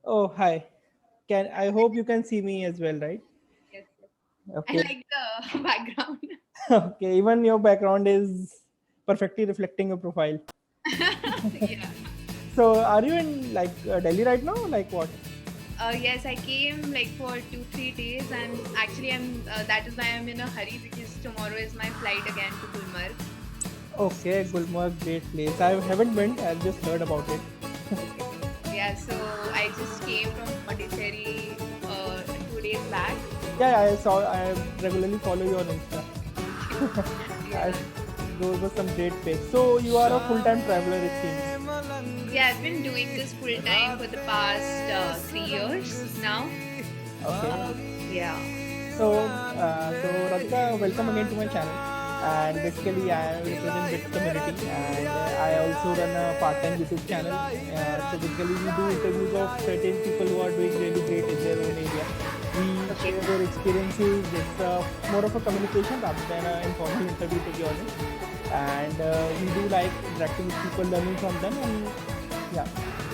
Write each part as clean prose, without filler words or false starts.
Oh, hi. Can I hope you can see me as well, right? Yes, yes. I Okay. like the background. Okay. Even your background is perfectly reflecting your profile. Yeah. So, are you in like Delhi right now? Like what? Yes, I came like for 2, 3 days, and actually, I'm. That is why I'm in a hurry because tomorrow is my flight again to Gulmarg. Okay, Gulmarg, great place. I haven't been. I've just heard about it. Okay. Yeah. So I just came from Pondicherry 2 days back. Yeah, I saw. I regularly follow you on Insta. I, Yeah. those were some great pics. So you are a full-time traveler, it seems. Yeah. I've been doing this full time for the past 3 years now. Okay. Yeah. So Radhika, welcome again to my channel. And basically, I represent Bits community, and I also run a part-time YouTube channel. So basically, we do interviews of certain people who are doing really great in their own area. We Okay. share their experiences. It's more of a communication rather than an informal interview, to be honest. And we do like interacting with people, learning from them, and yeah.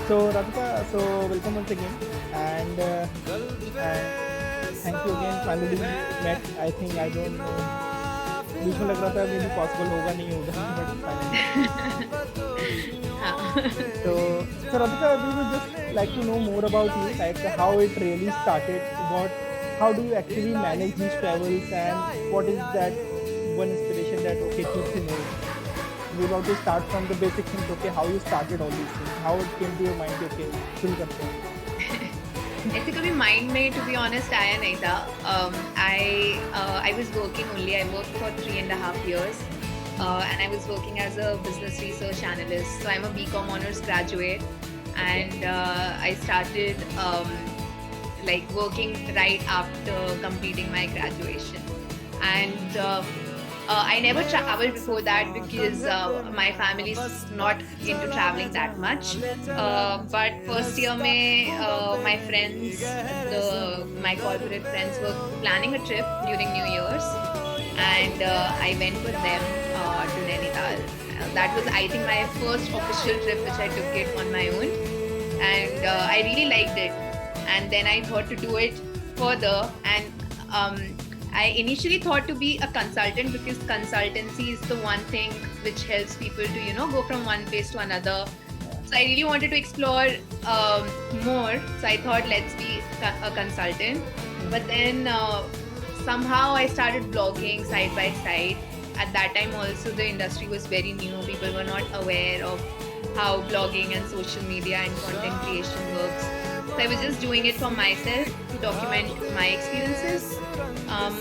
So Radhika, so welcome once again, and thank you again. Finally we met. I think I don't know. बीच में लग रहा था मे भी possible होगा नहीं होगा but finally हाँ. so Radhika, we would just like to know more about you, like how it really started, how do you actually manage these travels, and what is that one inspiration that okay keeps you moving. We want to start from the basic things. Okay, how you started all these things, how it came to your mind. Okay, शुरू करते हैं. ऐसे कभी mind में to be honest आया नहीं था. I was working only. I worked for 3.5 years, and I was working as a business research analyst. So I'm a BCom honors graduate, Okay. and I started like working right after completing my graduation. And I never traveled before that because my family is not into traveling that much. But first year, my friends, my corporate friends were planning a trip during New Year's, and I went with them to Nainital. That was, I think, my first official trip which I took it on my own, and I really liked it. And then I thought to do it further, and I initially thought to be a consultant because consultancy is the one thing which helps people to go from one place to another. So I really wanted to explore more. So I thought, let's be a consultant. But then somehow I started blogging side by side. At that time, also the industry was very new. People were not aware of how blogging and social media and content creation works. So I was just doing it for myself to document my experiences. um,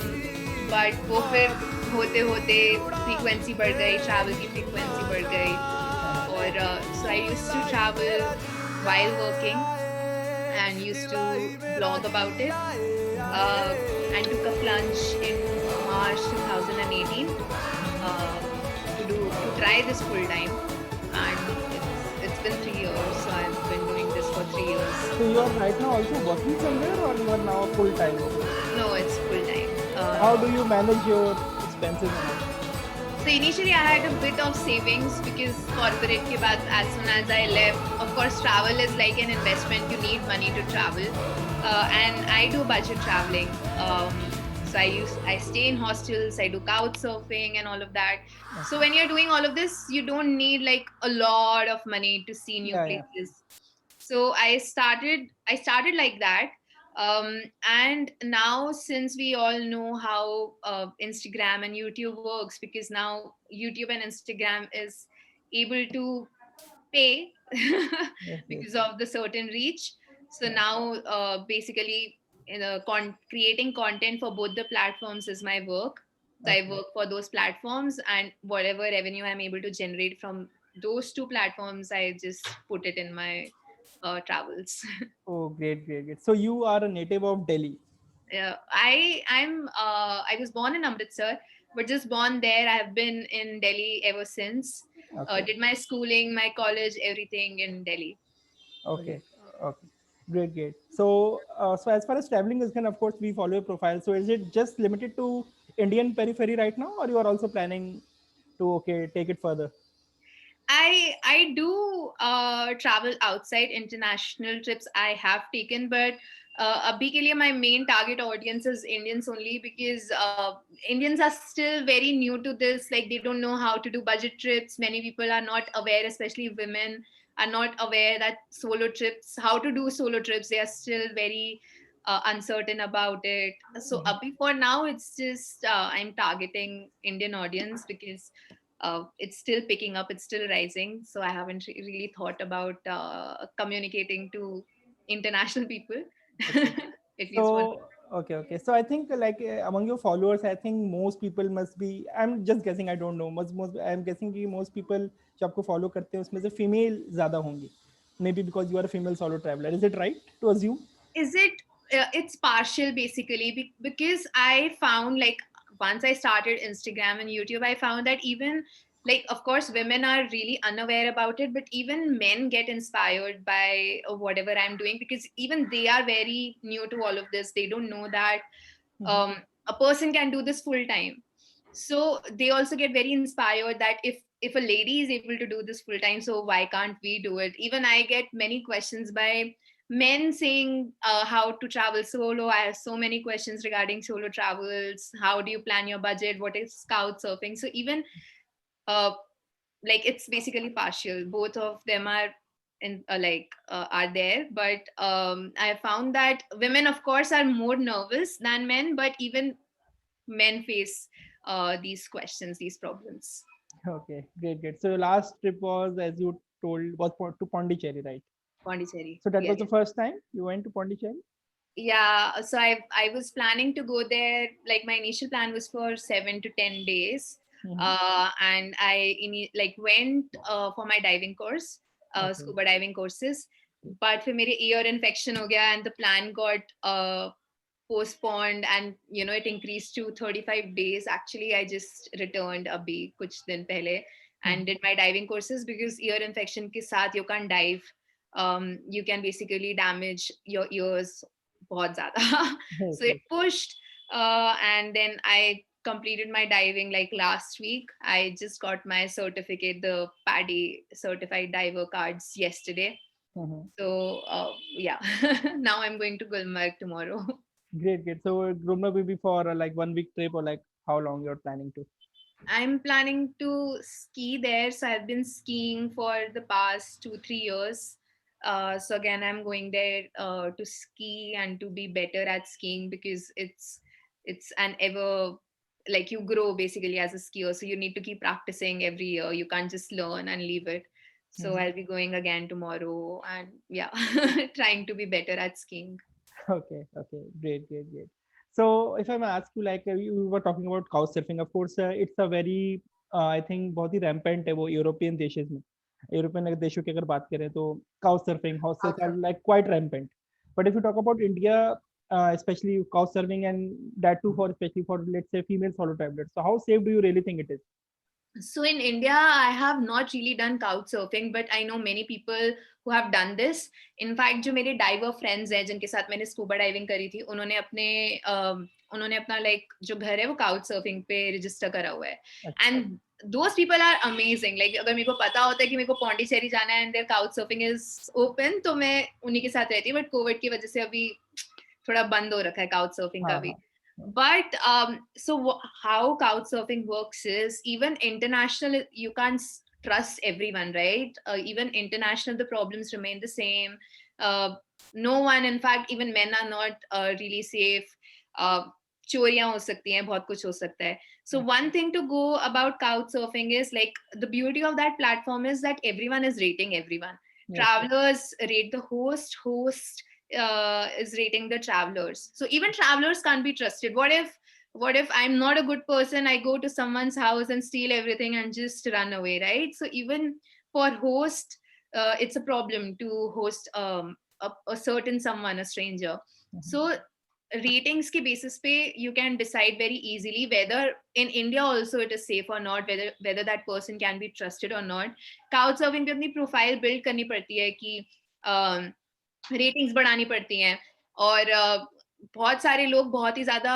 but वो फिर होते होते frequency बढ़ गई, travel की frequency बढ़ गई. और so I used to travel while working and used to blog about it, uh, and took a plunge in March 2018 to try this full time, and it's been 3 years, so I've been doing this for 3 years. So you are right now also working somewhere, or you are now full time? No, it's full time. How do you manage your expenses and all? So initially I had a bit of savings because corporate ke baad, as soon as I left, of course travel is like an investment. You need money to travel, and I do budget traveling. So I stay in hostels, I do couch surfing and all of that. So when you're doing all of this, you don't need like a lot of money to see new Yeah, yeah. places. So I started like that. And now, since we all know how Instagram and YouTube works, because now YouTube and Instagram is able to pay Yes, yes. because of the certain reach. So now, basically, creating content for both the platforms is my work. So I Okay. work for those platforms, and whatever revenue I'm able to generate from those two platforms, I just put it in my travels. Oh, great, great, great. So you are a native of Delhi. I was born in Amritsar, but just born there. I have been in Delhi ever since. Okay. Did my schooling, my college, everything in Delhi. Okay. Okay. Great, great. So as far as traveling is concerned, of course, we follow your profile. So is it just limited to Indian periphery right now, or you are also planning to okay take it further? I do travel outside. International trips I have taken, but abhi ke liye my main target audience is Indians only, because Indians are still very new to this. Like, they don't know how to do budget trips. Many people are not aware, especially women are not aware that solo trips, how to do solo trips. They are still very uncertain about it. So abhi for now, it's just I'm targeting Indian audience, because it's still picking up, it's still rising. So I haven't really thought about communicating to international people. Okay. At least one. So, okay. So I think like among your followers, I think most people must be. I'm just guessing. I don't know. Most I'm guessing कि most people जो आपको follow करते हैं उसमें से female ज़्यादा होंगी. Maybe because you are a female solo traveler. Is it right to assume? Is it it's partial basically, because I found, like, once I started Instagram and YouTube, I found that even, like, of course women are really unaware about it, but even men get inspired by whatever I'm doing, because even they are very new to all of this. They don't know that a person can do this full time. So they also get very inspired that if a lady is able to do this full time, so why can't we do it? Even I get many questions by men saying how to travel solo. I have so many questions regarding solo travels. How do you plan your budget? What is scout surfing? So even uh, like, it's basically partial. Both of them are are there, but I found that women, of course, are more nervous than men, but even men face these questions, these problems. Okay, great. So your last trip was, as you told, was to Pondicherry, right? Pondicherry. So that Yeah, was the first time you went to Pondicherry? yeah. So I was planning to go there. Like, my initial plan was for 7 to 10 days, Mm-hmm. and like went for my diving course, Okay. scuba diving courses. But फिर मेरे ear infection हो गया, and the plan got postponed, and it increased to 35 days. Actually, I just returned abhi kuch din pehle and Mhm. did my diving courses, because ear infection ke sath you can't dive. You can basically damage your ears बहुत ज़्यादा. So it Okay. pushed, and then I completed my diving like last week. I just got my certificate, the PADI certified diver cards, yesterday. Mhm. So yeah, now I'm going to Gulmarg tomorrow. Great. So Grumna will be for like 1 week trip or like how long you're planning to? I'm planning to ski there. So I've been skiing for the past 2 3 years. So again, I'm going there to ski and to be better at skiing, because it's an ever, like, you grow basically as a skier. So you need to keep practicing every year. You can't just learn and leave it. So Mhm. I'll be going again tomorrow, and yeah, trying to be better at skiing. Okay. Great. So if I may ask you, like you were talking about couch surfing, of course, it's a very, I think बहुत ही rampant है वो European देशेस में. European देशों की अगर बात करें तो couch surfing, house surfing are like quite rampant. But if you talk about India, especially couch surfing, and that too for especially for let's say female solo travelers. So how safe do you really think it is? So in India, I have not really done couch surfing, but I know many people who have done this. In fact, जो मेरे diver friends हैं जिनके साथ मैंने scuba diving करी थी, उन्होंने अपना like जो घर है वो couch surfing पे register करा हुआ है. अच्छा. And those people are amazing. Like, अगर मेरे को पता होता है कि मेरे को पौंडीचेरी जाना है and their couch surfing is open, तो मैं उन्हीं के साथ रहती. But COVID की वजह से अभी थोड़ा बंद हो रखा है couch surfing का हाँ भी. हाँ. But how couch surfing works is, even international, you can't trust everyone, right? Even international, the problems remain the same. uh, no one, in fact, even men are not really safe. uh, चोरियां हो सकती हैं, बहुत कुछ हो सकता है. So one thing to go about couch surfing is, like, the beauty of that platform is that everyone is rating everyone. Okay. Travelers rate the host is rating the travelers. So even travelers can't be trusted. What if I'm not a good person, I go to someone's house and steal everything and just run away, right? So even for host, it's a problem to host a certain someone, a stranger. Mhm. So ratings ke basis pe you can decide very easily whether in India also it is safe or not, whether that person can be trusted or not. Couch surfing पे अपनी profile build करनी पड़ती है कि ratings बढ़ानी पड़ती हैं, और बहुत सारे लोग बहुत ही ज्यादा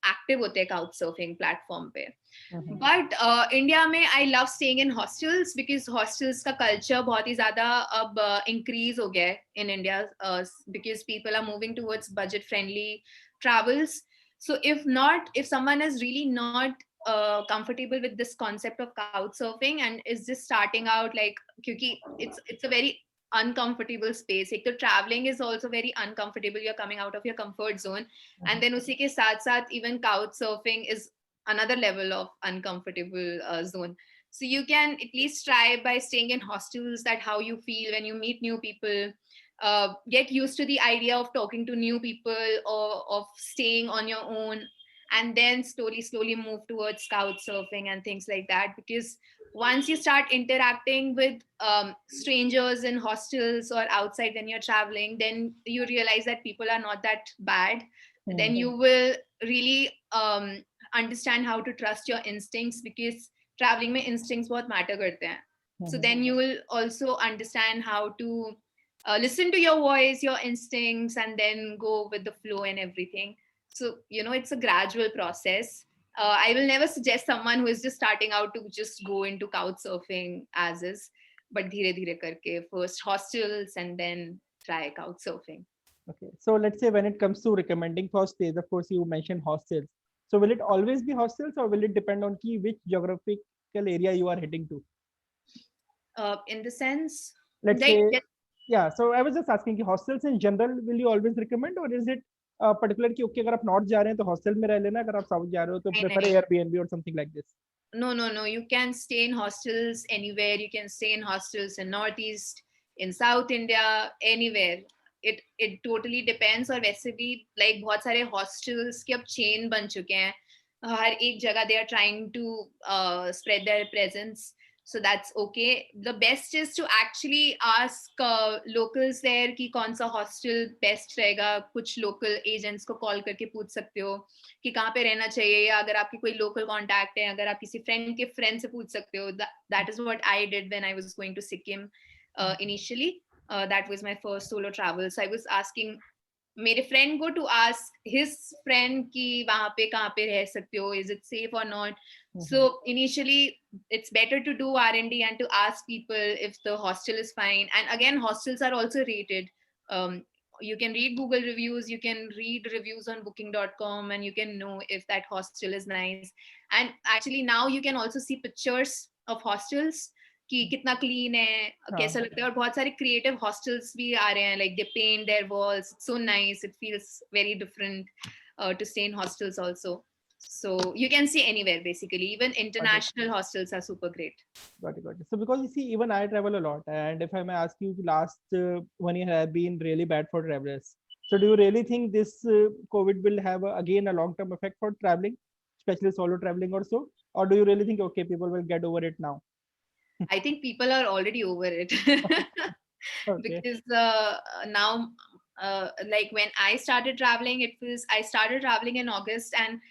एक्टिव होते हैं काउच सर्फिंग प्लेटफॉर्म पे. बट इंडिया में I love staying in hostels because hostels का कल्चर बहुत ही ज्यादा अब इंक्रीज हो गया है in India because people are moving towards budget friendly travels. So if someone is really not comfortable with this concept of couch surfing and is just starting out, like kyunki it's a very uncomfortable space. Ek to traveling is also very uncomfortable. You're coming out of your comfort zone, and then usi ke sath sath even couch surfing is another level of uncomfortable zone. So you can at least try by staying in hostels, that how you feel when you meet new people. Get used to the idea of talking to new people or of staying on your own, and then slowly move towards couch surfing and things like that. Because once you start interacting with strangers in hostels or outside when you're traveling, then you realize that people are not that bad. Then you will really understand how to trust your instincts, because traveling mein instincts bahut matter karte hain. So then you will also understand how to listen to your voice, your instincts, and then go with the flow and everything. So it's a gradual process. I will never suggest someone who is just starting out to just go into couch surfing as is, but dheere dheere karke first hostels and then try couch surfing. Okay, so let's say when it comes to recommending for stays, of course you mentioned hostels. So will it always be hostels, or will it depend on which geographical area you are heading to? In the sense, Let's like, say, yeah. So I was just asking, कि hostels in general will you always recommend, or is it particular कि okay अगर आप north जा रहे हैं तो hostel में रह लेना, अगर आप south जा रहे हो तो prefer नहीं, Airbnb or something like this? no, you can stay in hostels anywhere. You can stay in hostels in northeast, in south India, anywhere. It totally depends. और वैसे भी like बहुत सारे hostels के अब chain बन चुके हैं. हर एक जगह they are trying to spread their presence. So that's okay. The best is to actually ask locals there कि कौन सा hostel best रहेगा. कुछ local agents को call करके पूछ सकते हो कि कहाँ पे रहना चाहिए, या अगर आपकी कोई local contact है, अगर आप किसी friend के friend से पूछ सकते हो. That is what I did when I was going to Sikkim initially. That was my first solo travel. So I was asking मेरे friend को to ask his friend कि वहाँ पे कहाँ पे रह सकते हो, is it safe or not. So initially it's better to do R&D and to ask people if the hostel is fine. And again, hostels are also rated. You can read Google reviews, you can read reviews on booking.com, and you can know if that hostel is nice. And actually now you can also see pictures of hostels कि कितना clean है, कैसा लगता है. और बहुत सारे creative hostels भी आ रहे हैं, like they paint their walls, so nice, it feels very different to stay in hostels also. So you can see anywhere basically. Even international hostels are super great. Got it. So because you see, even I travel a lot, and if I may ask you, the last 1 year have been really bad for travelers. So do you really think this COVID will have again a long-term effect for traveling, especially solo traveling or so? Or do you really think, okay, people will get over it now? I think people are already over it. Okay. Because now like when I started traveling, I started traveling in August, and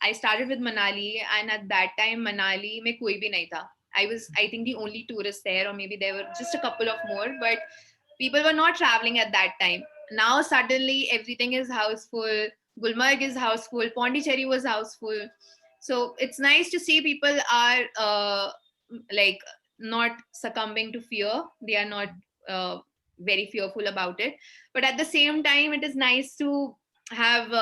I started with Manali, and at that time Manali mein koi bhi nahi tha. I was, I think, the only tourist there, or maybe there were just a couple of more, but people were not traveling at that time. Now suddenly everything is houseful. Gulmarg is houseful, Pondicherry was houseful. So it's nice to see people are like not succumbing to fear. They are not very fearful about it. But at the same time, it is nice to have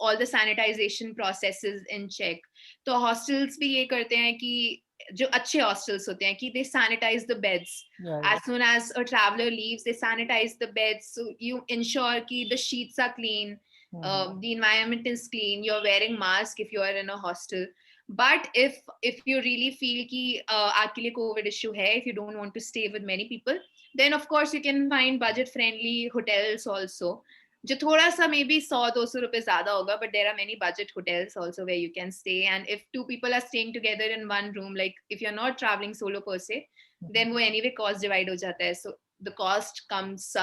all the sanitization processes in check. तो hostels भी ये करते हैं कि जो अच्छे hostels होते हैं कि they sanitize the beds. As soon as a traveler leaves, they sanitize the beds. So you ensure कि the sheets are clean, the environment is clean, you're wearing mask if you are in a hostel. But if you really feel कि आपके लिए COVID issue है, if you don't want to stay with many people, then of course you can find budget friendly hotels also. जो थोड़ा सा maybe 100-200 रुपए ज़्यादा होगा, but there are many budget hotels also where you can stay. And if two people are staying together in one room, like if you're not traveling solo per se, then वो anyway cost divide हो जाता है. So the cost comes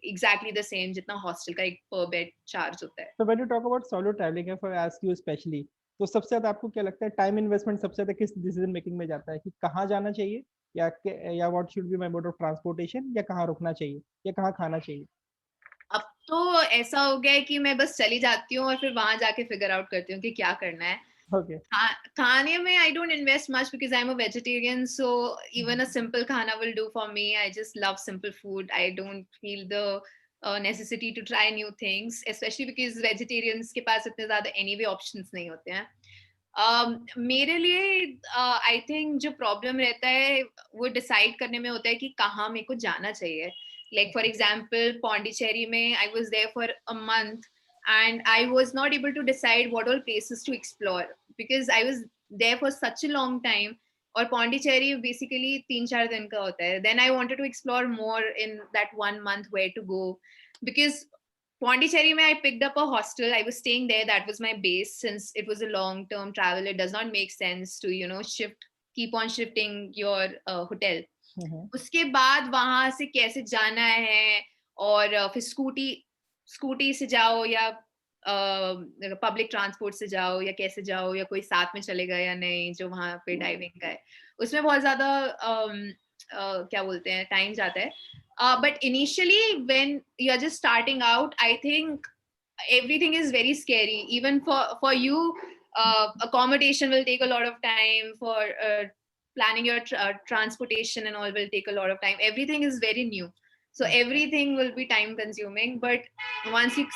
exactly the same जितना hostel का एक per bed charge होता है. So when you talk about solo traveling, if I ask you especially, तो सबसे ज़्यादा आपको क्या लगता है टाइम इन्वेस्टमेंट सबसे ज़्यादा किस डिसीजन मेकिंग में जाता है कि कहाँ जाना चाहिए, या what should be my mode of transportation, या कहाँ रुकना चाहिए, या कहाँ खाना चाहिए? अब तो ऐसा हो गया है कि मैं बस चली जाती हूँ और फिर वहां जाके फिगर आउट करती हूँ कि क्या करना है. Okay. खाने में I don't invest much because I'm a vegetarian, so even a simple khana will do for me. I just love simple food. I don't feel the necessity to try new things, especially because vegetarians के पास इतने ज़्यादा anyway options नहीं होते हैं. मेरे लिए I think जो problem रहता है वो डिसाइड करने में होता है कि कहाँ मेरे को जाना चाहिए. लाइक फॉर एग्जाम्पल पौंडीचेरी में I was there for a month and I was not able to decide what all places to explore because I was there for such a long time. और पौंडीचेरी बेसिकली 3-4 दिन का होता है. Then I wanted to explore more in that 1 month where to go because Pondicherry, I picked up a hostel. I was staying there. That was my base since it was a long-term travel. It does not make sense to, keep on shifting your hotel. उसके बाद वहां से कैसे जाना है और फिर scooty से जाओ या पब्लिक ट्रांसपोर्ट से जाओ या कैसे जाओ या कोई साथ में चलेगा या नहीं जो वहां पे डाइविंग का है उसमें बहुत ज्यादा क्या बोलते हैं टाइम जाता है. But initially, when you're just starting out, I think everything is very scary. Even for you, accommodation will take a lot of time. For planning your transportation and all will take a lot of time. Everything is very new, so everything will be time consuming. But once you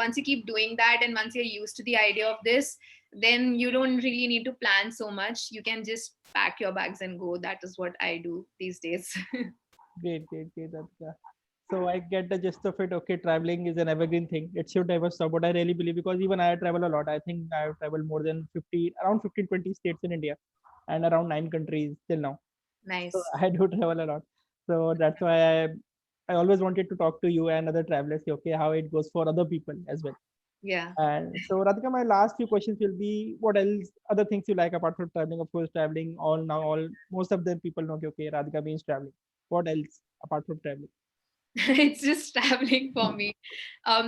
once you keep doing that, and once you're used to the idea of this, then you don't really need to plan so much. You can just pack your bags and go. That is what I do these days. Great. That's so I get the gist of it. Okay, traveling is an evergreen thing. It should never stop. But I really believe because even I travel a lot. I think I've traveled more than 50, around 15, 20 states in India, and around 9 countries till now. So Nice. I do travel a lot. So that's why I always wanted to talk to you and other travelers. Okay, how it goes for other people as well. Yeah. And so Radhika, my last few questions will be: what else? Other things you like apart from traveling? Of course, traveling. All most of them people know. Okay, Radhika means traveling. What else apart from traveling? It's just traveling for me.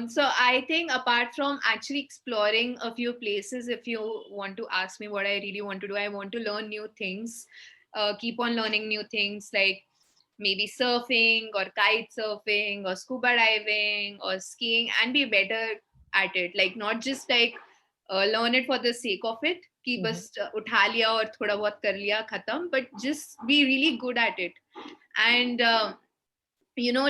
So I think apart from actually exploring a few places, if you want to ask me what I really want to do, I want to learn new things, keep on learning new things like maybe surfing or kite surfing or scuba diving or skiing and be better at it. Like not just like learn it for the sake of it, कि बस उठा लिया और थोड़ा बहुत कर लिया खत्म, but just be really good at it. And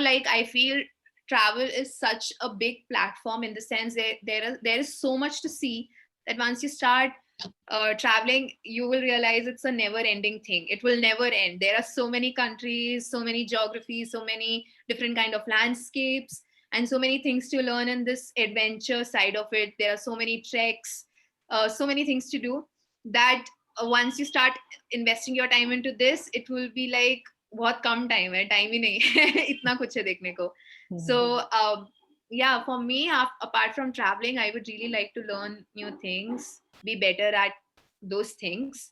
like I feel travel is such a big platform in the sense that there is so much to see that once you start traveling you will realize it's a never ending thing. It will never end. There are so many countries, so many geographies, so many different kind of landscapes and so many things to learn in this adventure side of it. There are so many treks, so many things to do that once you start investing your time into this it will be like बहुत कम time है. Time ही नहीं है इतना कुछ है देखने को. So yeah, for me apart from traveling I would really like to learn new things, be better at those things,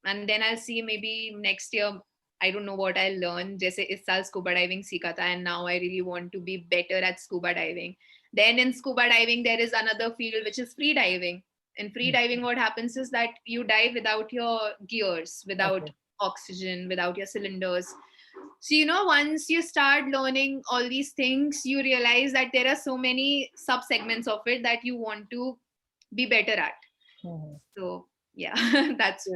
and then I'll see maybe next year I don't know what I'll learn. जैसे इस साल scuba diving सीखा था and now I really want to be better at scuba diving. Then in scuba diving there is another field which is free diving. In free diving what happens is that you dive without your gears, without oxygen, without your cylinders. So once you start learning all these things you realize that there are so many sub segments of it that you want to be better at. So yeah, that's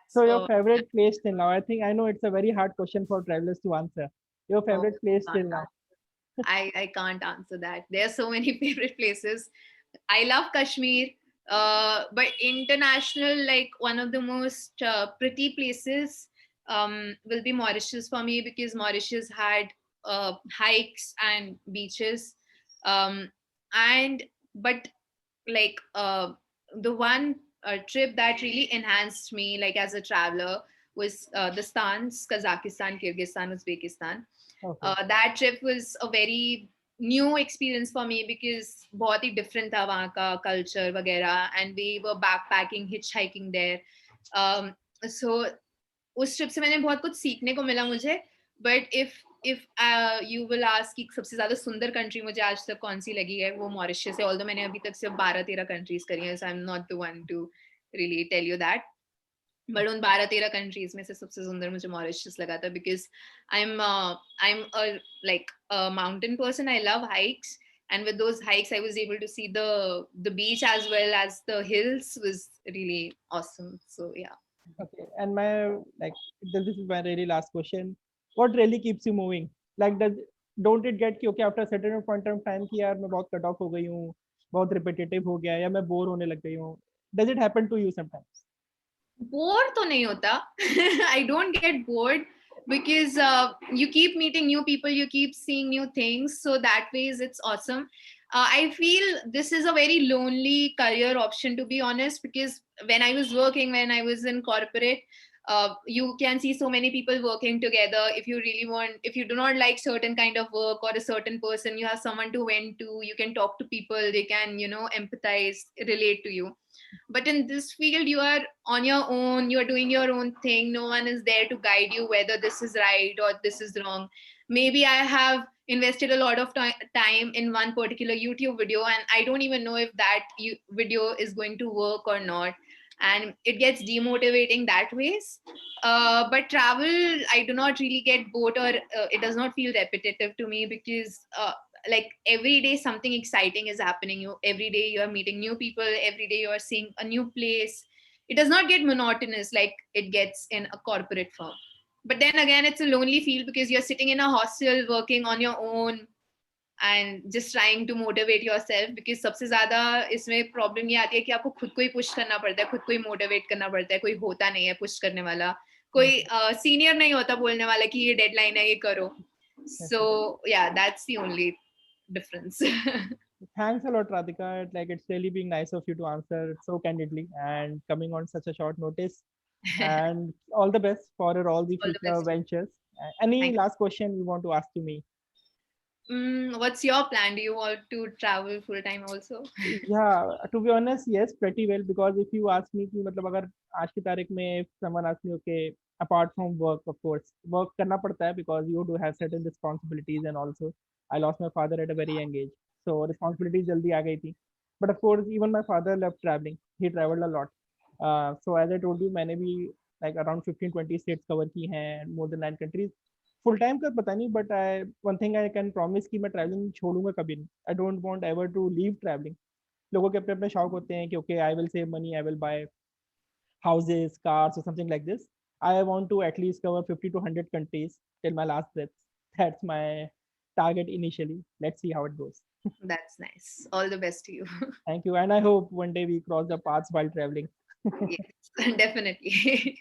So your favorite place till now? I think I know it's a very hard question for travelers to answer. Your favorite place till now? I can't answer that. There are so many favorite places. I love Kashmir, but international, like one of the most pretty places will be Mauritius for me because Mauritius had hikes and beaches. And but like the one trip that really enhanced me like as a traveler was the stans, Kazakhstan, Kyrgyzstan, Uzbekistan. That trip was a very new experience for me because बहुत ही different था वहाँ का culture वगैरह, and we were backpacking, hitchhiking there. So उस trip से मैंने बहुत कुछ सीखने को मिला मुझे. But if you will ask कि सबसे ज्यादा सुंदर कंट्री मुझे आज तक कौन सी लगी है वो मॉरिशस है. ऑल्दो मैंने अभी तक सिर्फ 12-13 कंट्रीज करी हैं, so I'm not the one to really tell you that. But उन 12-13 कंट्रीज में से सबसे सुंदर मुझे मॉरिशस लगा था because I'm a like a mountain person. I love hikes and with those hikes I was able to see the beach as well as the hills. Was really awesome. So yeah. Okay, and my like this is my really last question. What really keeps you moving? Like does don't it get कि okay after a certain point of time कि यार मैं बहुत cut off हो गई हूँ, बहुत repetitive हो गया है या मैं bore होने लग गई हूँ? Does it happen to you sometimes? Bore तो नहीं होता. I don't get bored because you keep meeting new people, you keep seeing new things, so that ways it's awesome. I feel this is a very lonely career option, to be honest, because when I was working, when I was in corporate, you can see so many people working together. If you really want, if you do not like certain kind of work or a certain person, you have someone to vent to, you can talk to people, they can, you know, empathize, relate to you. But in this field you are on your own, you're doing your own thing, no one is there to guide you whether this is right or this is wrong. Maybe I have invested a lot of time in one particular YouTube video and I don't even know if that video is going to work or not, and it gets demotivating that ways. But travel, I do not really get bored, or it does not feel repetitive to me, because like every day something exciting is happening. You every day you are meeting new people, every day you are seeing a new place. It does not get monotonous like it gets in a corporate firm. But then again, it's a lonely field because you're sitting in a hostel working on your own and just trying to motivate yourself, because सबसे ज्यादा इसमें problem ये आती है कि आपको खुद को ही पुश करना पड़ता है, खुद को ही मोटिवेट करना पड़ता है, कोई होता नहीं है पुश करने वाला, कोई Okay. सीनियर नहीं होता बोलने वाला कि ये डेडलाइन है ये करो. So Okay. yeah, that's the only difference. Thanks a lot, Radhika. Like it's really being nice of you to answer so candidly and coming on such a short notice. And all the best for all the All the future best to you. ventures. Any Thank last question you want to ask to me? you. What's your plan? Do you want to travel full time also? Yeah, to be honest, yes, pretty well. Because if you ask me कि मतलब अगर आज की तारीख में if someone asks me, okay, apart from work, of course, work करना पड़ता है because you do have certain responsibilities, and also I lost my father at a very young age, so responsibilities जल्दी आ गई थी. But of course, even my father loved traveling. He traveled a lot. So as I told you, मैंने भी like around 15-20 states cover की हैं, more than 9 countries. Full time का पता नहीं, but I one thing I can promise कि मैं travelling छोड़ूंगा कभी नहीं. I don't want ever to leave travelling. लोगों के अपने अपने शौक होते हैं कि okay I will save money, I will buy houses, cars, or something like this. I want to at least cover 50 to 100 countries till my last breath. That's my target initially. Let's see how it goes. That's nice. All the best to you. Thank you. And I hope one day we cross the paths while traveling. Yes, definitely.